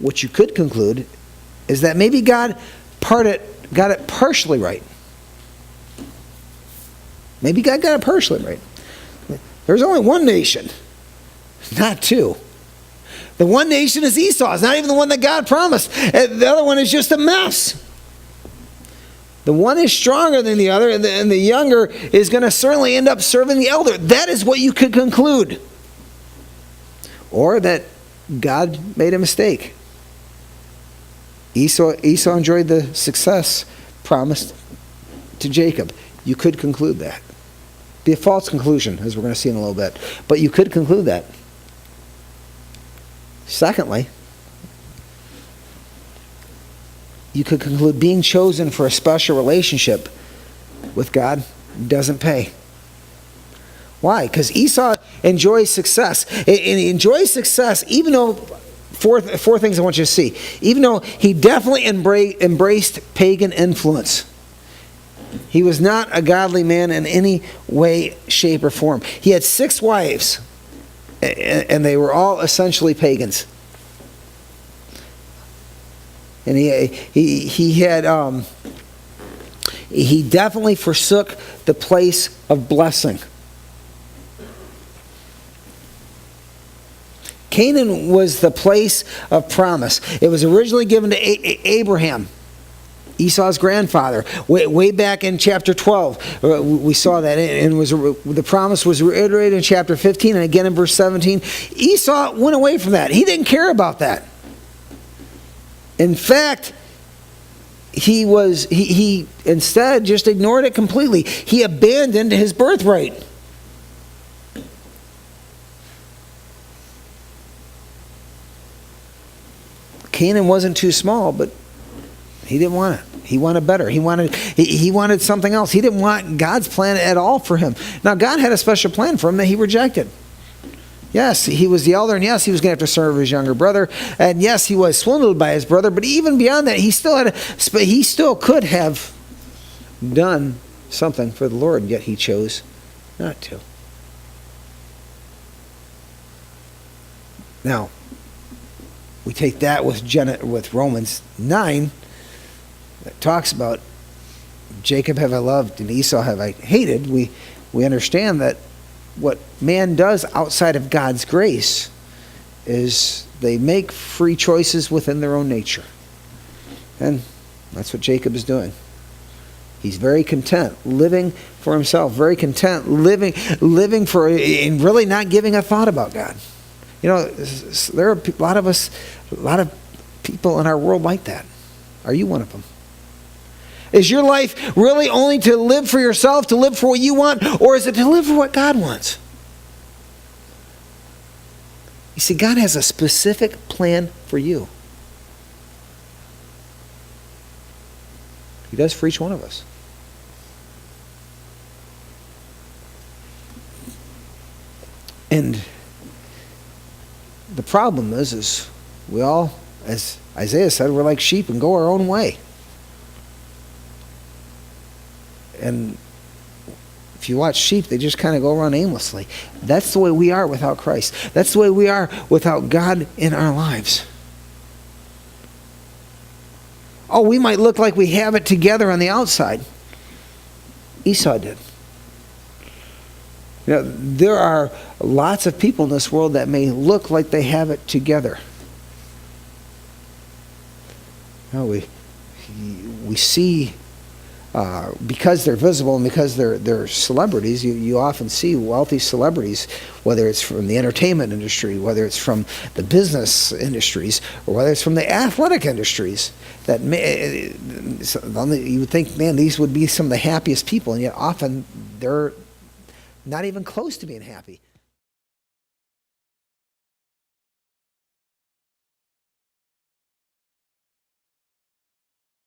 what you could conclude is that maybe God got it partially right. Maybe God got it partially right. There's only one nation, not two. The one nation is Esau. It's not even the one that God promised. The other one is just a mess. The one is stronger than the other, and the younger is going to certainly end up serving the elder. That is what you could conclude. Or that God made a mistake. Esau enjoyed the success promised to Jacob. You could conclude that. Be a false conclusion, as we're going to see in a little bit. But you could conclude that. Secondly, you could conclude being chosen for a special relationship with God doesn't pay. Why? Because Esau enjoys success. And he enjoys success even though, four things I want you to see. Even though he definitely embraced pagan influence. He was not a godly man in any way, shape, or form. He had 6 wives, and they were all essentially pagans. And he definitely forsook the place of blessing. Canaan was the place of promise. It was originally given to Abraham, Esau's grandfather. Way back in chapter 12, we saw that, and the promise was reiterated in chapter 15 and again in verse 17. Esau went away from that. He didn't care about that. In fact, he instead just ignored it completely. He abandoned his birthright. Canaan wasn't too small, but he didn't want it. He wanted better. He wanted something else. He didn't want God's plan at all for him. Now, God had a special plan for him that he rejected. Yes, he was the elder, and yes, he was going to have to serve his younger brother, and yes, he was swindled by his brother, but even beyond that, he still could have done something for the Lord, yet he chose not to. Now, we take that with Romans 9, that talks about Jacob have I loved and Esau have I hated. We understand that what man does outside of God's grace is they make free choices within their own nature. And that's what Jacob is doing. He's very content living for himself, very content living for, and really not giving a thought about God. You know, there are a lot of people in our world like that. Are you one of them? Is your life really only to live for yourself, to live for what you want, or is it to live for what God wants? You see, God has a specific plan for you. He does for each one of us. And the problem is we all, as Isaiah said, we're like sheep and go our own way. And if you watch sheep, they just kind of go around aimlessly. That's the way we are without Christ. That's the way we are without God in our lives. Oh, we might look like we have it together on the outside. Esau did. You know, there are lots of people in this world that may look like they have it together. No, we see, because they're visible and because they're celebrities, you often see wealthy celebrities, whether it's from the entertainment industry, whether it's from the business industries, or whether it's from the athletic industries, that you would think, man, these would be some of the happiest people, and yet often they're not even close to being happy.